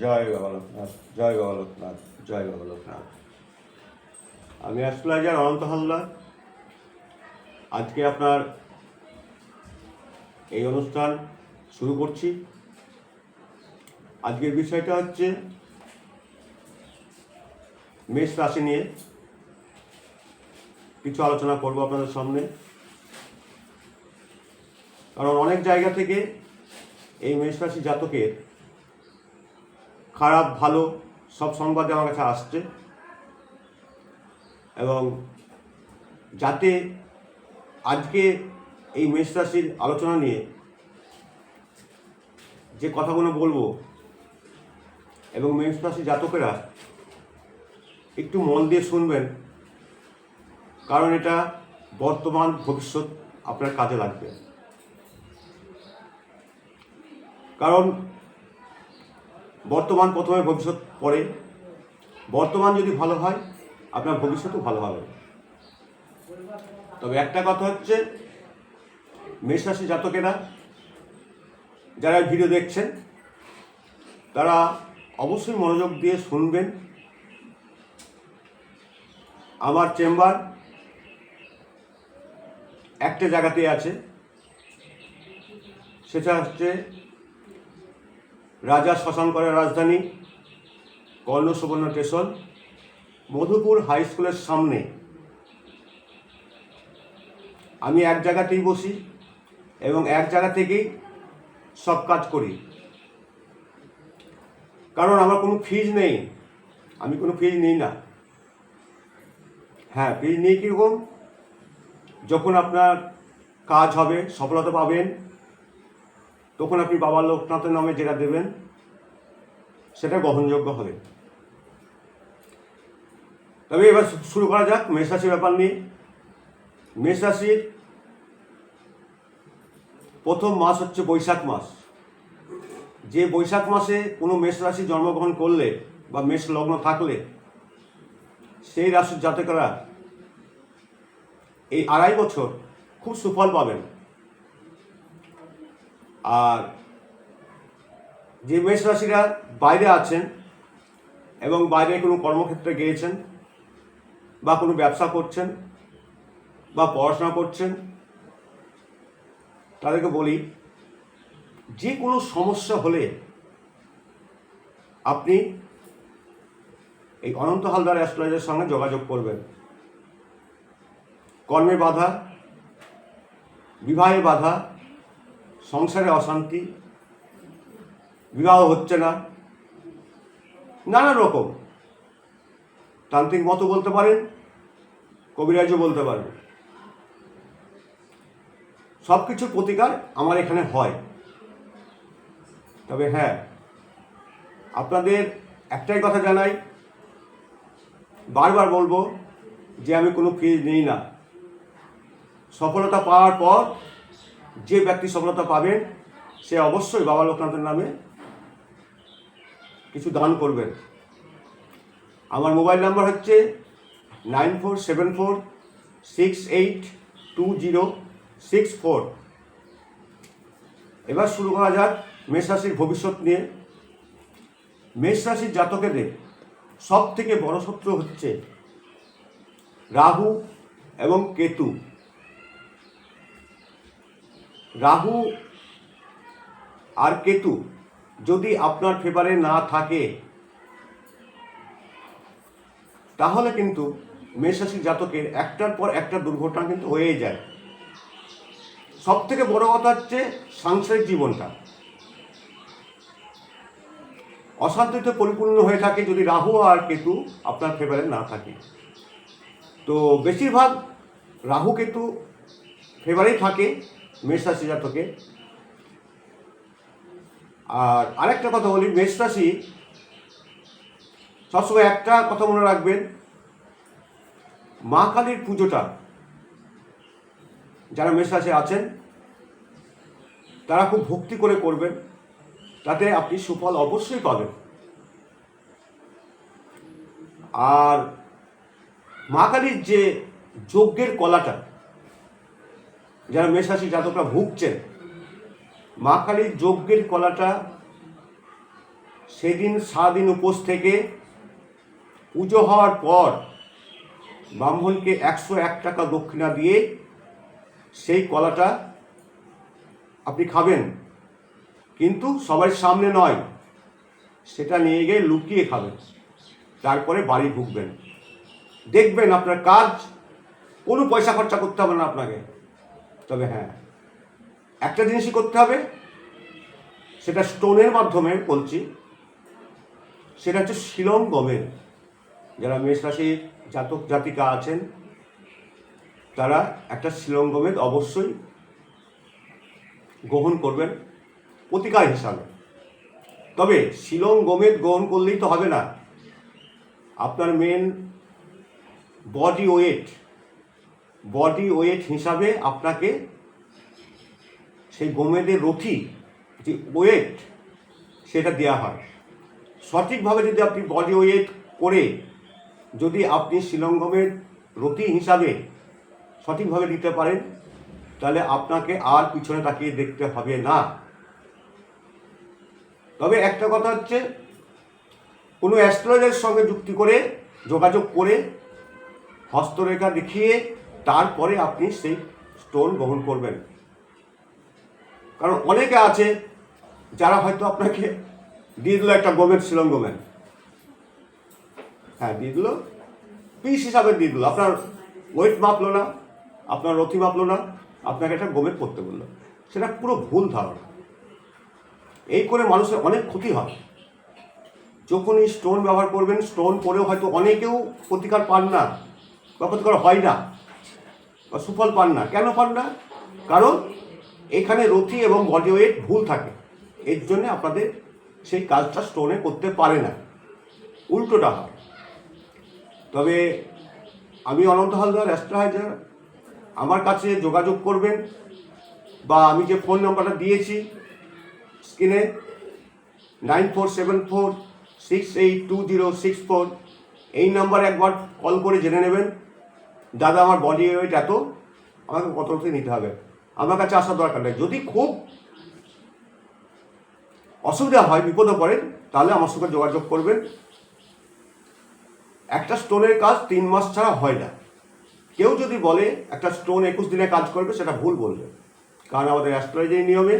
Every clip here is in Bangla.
জয় বাবা লোকনাথ, জয় বাবা লোকনাথ, জয় বাবা লোকনাথ। আমি অ্যাস্ট্রোলজার অনন্ত হালদার। আজকে আপনার এই অনুষ্ঠান শুরু করছি। আজকের বিষয়টা হচ্ছে মেষ রাশি নিয়ে কিছু আলোচনা করব আপনাদের সামনে। কারণ অনেক জায়গা থেকে এই মেষ রাশি জাতকের খারাপ ভালো সব সংবাদ আমার কাছে আসছে, এবং যাতে আজকে এই মেষ রাশির আলোচনা নিয়ে যে কথাগুলো বলবো, এবং মেষ রাশি জাতকেরা একটু মন দিয়ে শুনবেন, কারণ এটা বর্তমান ভবিষ্যৎ আপনার কাজে লাগবে। কারণ বর্তমান প্রথমে, ভবিষ্যৎ পরে। বর্তমান যদি ভালো হয়, আপনার ভবিষ্যৎও ভালো হবে। তবে একটা কথা হচ্ছে, মেষ রাশি জাতকেরা যারা ভিডিও দেখছেন তারা অবশ্যই মনোযোগ দিয়ে শুনবেন। আমার চেম্বার একটা জায়গাতে আছে, সেটা হচ্ছে রাজা শশাঙ্করের রাজধানী কর্ণ সুবর্ণ স্টেশন, মধুপুর হাই স্কুলের সামনে। আমি এক জায়গাতেই বসি এবং এক জায়গা থেকেই সব কাজ করি। কারণ আমার কোনো ফিজ নেই, আমি কোনো ফিজ নিই না। হ্যাঁ, ফিজ নিই কীরকম? যখন আপনার কাজ হবে, সফলতা পাবেন, তখন আপনি বাবা লোকনাথের নামে যেটা দেবেন সেটা গ্রহণযোগ্য হবে। তবে এবার শুরু করা যাক মেষ রাশির ব্যাপার নিয়ে। মেষ রাশির প্রথম মাস হচ্ছে বৈশাখ মাস। যে বৈশাখ মাসে কোনো মেষ রাশি জন্মগ্রহণ করলে বা মেষ লগ্ন থাকলে, সেই রাশির জাতকেরা এই 2.5 বছর খুব সুফল পাবেন। আর যে মেষ রাশিরা বাইরে আছেন এবং বাইরে কোনো কর্মক্ষেত্রে গিয়েছেন, বা কোনো ব্যবসা করছেন, বা পড়াশোনা করছেন, তাদেরকে বলি, যে কোনো সমস্যা হলে আপনি এই অনন্ত হালদার অ্যাস্ট্রোলজারের সঙ্গে যোগাযোগ করবেন। কর্মে বাধা, বিবাহে বাধা, সংসারে অশান্তি, বিবাহ হচ্ছে না, নানা রকম তান্ত্রিক মতো বলতে পারেন, কবিরাজও বলতে পারেন, সব কিছুর প্রতিকার আমার এখানে হয়। তবে হ্যাঁ, আপনাদের একটাই কথা জানাই, বারবার বলবো যে আমি কোনো ফিজ নিই না। সফলতা পাওয়ার পর যে ব্যক্তি সফলতা পাবেন, সে অবশ্যই বাবা লোকনাথের নামে কিছু দান করবেন। আমার মোবাইল নাম্বার হচ্ছে 9474682064। এবার শুরু করা যাক মেষ রাশির ভবিষ্যৎ নিয়ে। মেষ রাশির জাতকেদের সব থেকে বড় শত্রু হচ্ছে রাহু এবং কেতু। রাহু আর কেতু যদি আপনার ফেভারে না থাকে, তাহলে কিন্তু মেষ রাশির জাতকের একটার পর একটা দুর্ঘটনা কিন্তু হয়েই যায়। সব থেকে বড় কথা হচ্ছে সাংসারিক জীবনটা অশান্তিতে পরিপূর্ণ হয়ে থাকে যদি রাহু আর কেতু আপনার ফেভারে না থাকে। তো বেশিরভাগ রাহু কেতু ফেভারেই থাকে মেষ রাশি জাতকে। আর আরেকটা কথা বলি, মেষ রাশি সবসময় একটা কথা মনে রাখবেন, মা কালীর পুজোটা যারা মেষ রাশি আছেন তারা খুব ভক্তি করে করবেন, তাতে আপনি সুফল অবশ্যই পাবেন। আর মা কালীর যে যজ্ঞের কলাটা যারা মেষ রাশি জাতকরা ভুগছেন, মা কালীর যজ্ঞের কলাটা সেদিন সারাদিন উপোস থেকে পুজো হওয়ার পর ব্রাহ্মণকে 101 টাকা দক্ষিণা দিয়ে সেই কলাটা আপনি খাবেন, কিন্তু সবার সামনে নয়, সেটা নিয়ে গিয়ে লুকিয়ে খাবেন, তারপরে বাড়ি ঢুকবেন। দেখবেন আপনার কাজ কোনো পয়সা খরচা করতে হবে না আপনাকে। তবে হ্যাঁ, একটা জিনিসই করতে হবে, সেটা স্টোনের মাধ্যমে বলছি, সেটা হচ্ছে শিলং গমের। যারা মেষ রাশির জাতক জাতিকা আছেন তারা একটা শিলং গমের অবশ্যই গ্রহণ করবেন প্রতিকার হিসাবে। তবে শিলং গমের গ্রহণ করলেই তো হবে না, আপনার মেন বডি ওয়েট হিসাবে আপনাকে সেই গমেদের রথি যে ওয়েট সেটা দেওয়া হয়। সঠিকভাবে যদি আপনি বডি ওয়েট করে যদি আপনি শিলং গমের রথি হিসাবে সঠিকভাবে দিতে পারেন, তাহলে আপনাকে আর পিছনে তাকিয়ে দেখতে হবে না। তবে একটা কথা হচ্ছে, কোনো অ্যাস্ট্রোলজারের সঙ্গে যুক্তি করে যোগাযোগ করে হস্তরেখা দেখিয়ে তারপরে আপনি সেই স্টোন গ্রহণ করবেন। কারণ অনেকে আছে যারা হয়তো আপনাকে দিয়ে দিল একটা গমের শিলং গমের, হ্যাঁ দিয়ে দিল, পিস হিসাবে দিয়ে দিল, আপনার ওয়েট মাপলো না, আপনার রথি মাপলো না, আপনাকে একটা গমের করতে বললো। সেটা পুরো ভুল ধারণা। এই করে মানুষের অনেক ক্ষতি হয়। যখনই স্টোন ব্যবহার করবেন, স্টোন পরেও হয়তো অনেকেও প্রতিকার পান না বা প্রতিকার হয় না বা সুফল পান না। কেন পান না? কারণ এখানে রথি এবং বডি ওয়েট ভুল থাকে, এর জন্য আপনাদের সেই কাজটা স্টোনে করতে পারে না, উল্টোটা হয়। তবে আমি অনন্ত হালদার অ্যাস্ট্রোলজার, আমার কাছে যোগাযোগ করবেন, বা আমি যে ফোন নাম্বারটা দিয়েছি স্ক্রিনে 9474682064, এই নাম্বারে একবার কল করে জেনে নেবেন, দাদা আমার বডি ওয়েট এত, আমাকে কত নিতে হবে। আমার কাছে আসার দরকার নেই। যদি খুব অসুবিধা হয়, বিপদে পড়েন, তাহলে আমার সঙ্গে যোগাযোগ করবেন। একটা স্টোনের কাজ 3 মাস ছাড়া হয় না। কেউ যদি বলে একটা স্টোন 21 দিনে কাজ করবে, সেটা ভুল বলবে। কারণ আমাদের অ্যাস্ট্রোলজারি নিয়মে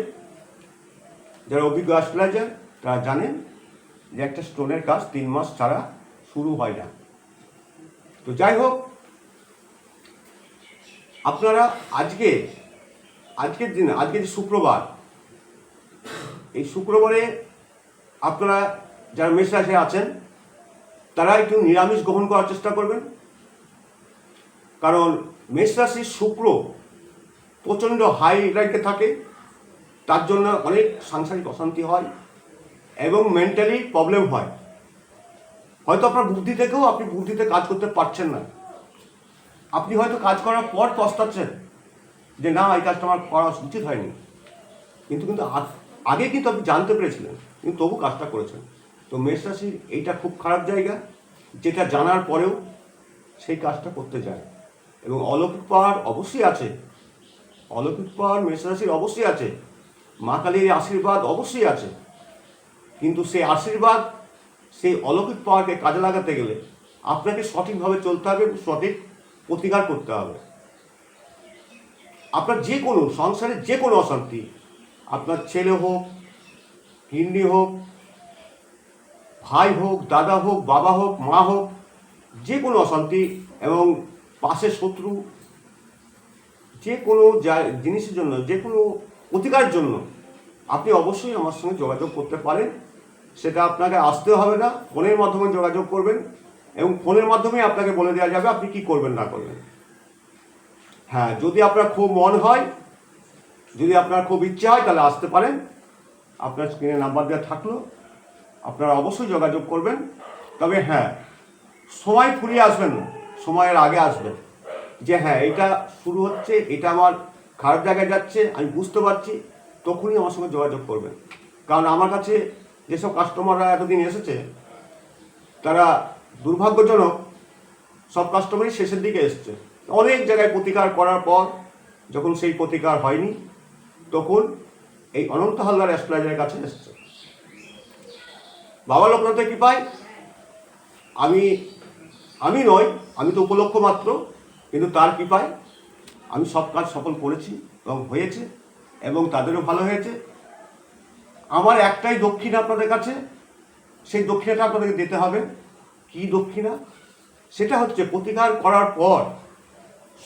যারা অভিজ্ঞ অ্যাস্ট্রোলজার তারা জানেন যে একটা স্টোনের কাজ 3 মাস ছাড়া শুরু হয় না। তো যাই হোক, আপনারা আজকের দিনে, আজকে যে শুক্রবার, এই শুক্রবারে আপনারা যারা মেষ রাশি আছেন তারা একটু নিরামিষ গ্রহণ করার চেষ্টা করবেন। কারণ মেষ রাশির শুক্র প্রচণ্ড হাই রাইটে থাকে, তার জন্য অনেক সাংসারিক অশান্তি হয় এবং মেন্টালি প্রবলেম হয়। হয়তো আপনার বুদ্ধি থেকেও আপনি বুদ্ধিতে কাজ করতে পারছেন না, আপনি হয়তো কাজ করার পর পস্তাচ্ছেন যে না, এই কাজটা আমার করা উচিত হয়নি, কিন্তু আগে কিন্তু আপনি জানতে পেরেছিলেন, কিন্তু তবু কাজটা করেছেন। তো মেষ রাশির এইটা খুব খারাপ জায়গা, যেটা জানার পরেও সেই কাজটা করতে যায়। এবং অলৌকিক পাওয়ার অবশ্যই আছে, অলৌকিক পাওয়ার মেষ রাশির অবশ্যই আছে, মা কালীর আশীর্বাদ অবশ্যই আছে, কিন্তু সেই আশীর্বাদ, সেই অলৌকিক পাওয়ারকে কাজে লাগাতে গেলে আপনাকে সঠিকভাবে চলতে হবে, সঠিক প্রতিকার করতে হবে। আপনার যে কোনো সংসারের যে কোনো অশান্তি, আপনার ছেলে হোক, গিন্নি হোক, ভাই হোক, দাদা হোক, বাবা হোক, মা হোক, যে কোনো অশান্তি এবং পাশের শত্রু, যে কোনো জিনিসের জন্য, যে কোনো প্রতিকারের জন্য আপনি অবশ্যই আমার সঙ্গে যোগাযোগ করতে পারেন। সেটা আপনাকে আসতে হবে না, ফোনের মাধ্যমে যোগাযোগ করবেন এবং ফোনের মাধ্যমে আপনাকে বলে দেওয়া যাবে আপনি কী করবেন না করবেন। হ্যাঁ, যদি আপনার খুব মন হয়, যদি আপনার খুব ইচ্ছে হয়, তাহলে আসতে পারেন। আপনার স্ক্রিনে নাম্বার দেওয়া থাকলো, আপনারা অবশ্যই যোগাযোগ করবেন। তবে হ্যাঁ, সময় ফুরিয়ে আসবেন না, সময়ের আগে আসবেন, যে হ্যাঁ এটা শুরু হচ্ছে, এটা আমার খারাপ জায়গায় যাচ্ছে, আমি বুঝতে পারছি, তখনই আমার সঙ্গে যোগাযোগ করবেন। কারণ আমার কাছে যেসব কাস্টমাররা এতদিন এসেছে, তারা দুর্ভাগ্যজনক সব কাস্টমারই শেষের দিকে এসছে। অনেক জায়গায় প্রতিকার করার পর যখন সেই প্রতিকার হয়নি, তখন এই অনন্ত হালদার অ্যাস্ট্রোলজারের কাছে এসছে। বাবা লোকনাথে কি পাই? আমি নয়, আমি তো উপলক্ষ মাত্র, কিন্তু তার কৃপায় আমি সব কাজ সফল করেছি এবং হয়েছে, এবং তাদেরও ভালো হয়েছে। আমার একটাই দক্ষিণা আপনাদের কাছে, সেই দক্ষিণাটা আপনাদেরকে দিতে হবে। কি দক্ষিণা? সেটা হচ্ছে প্রতিকার করার পর,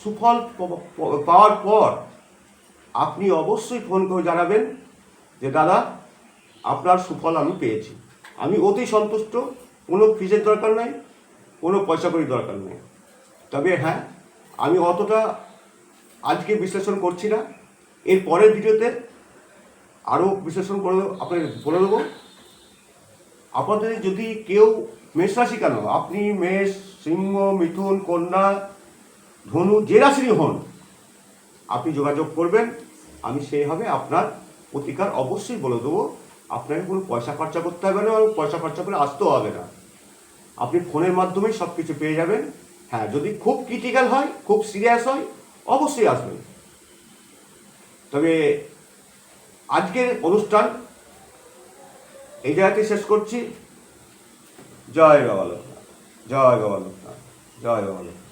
সুফল পাওয়ার পর আপনি অবশ্যই ফোন করে জানাবেন যে দাদা, আপনার সুফল আমি পেয়েছি। আমি অতি সন্তুষ্ট, কোনো ফিজের দরকার নাই, কোনো পয়সা কড়ির দরকার নেই। তবে হ্যাঁ, আমি অতটা আজকে বিশ্লেষণ করছি না, এর পরের ভিডিওতে আরও বিশ্লেষণ করে আপনাকে বলে দেবো। আপনাদের যদি কেউ মেষ রাশি, কেন আপনি মেষ, সিংহ, মিথুন, কন্যা, ধনু, যে রাশিরই হন, আপনি যোগাযোগ করবেন, আমি সেইভাবে আপনার প্রতিকার অবশ্যই বলে দেবো। আপনাকে কোনো পয়সা খরচা করতে হবে না, এবং পয়সা খরচা করে আসতেও হবে না। আপনি ফোনের মাধ্যমেই সব কিছু পেয়ে যাবেন। হ্যাঁ, যদি খুব ক্রিটিক্যাল হয়, খুব সিরিয়াস হয়, অবশ্যই আসবেন। তবে আজকের অনুষ্ঠান এই জায়গাতে শেষ করছি। জয় বাবা লোকনাথ, জয় বাবা লোকনাথ, জয় বাবা লোকনাথ।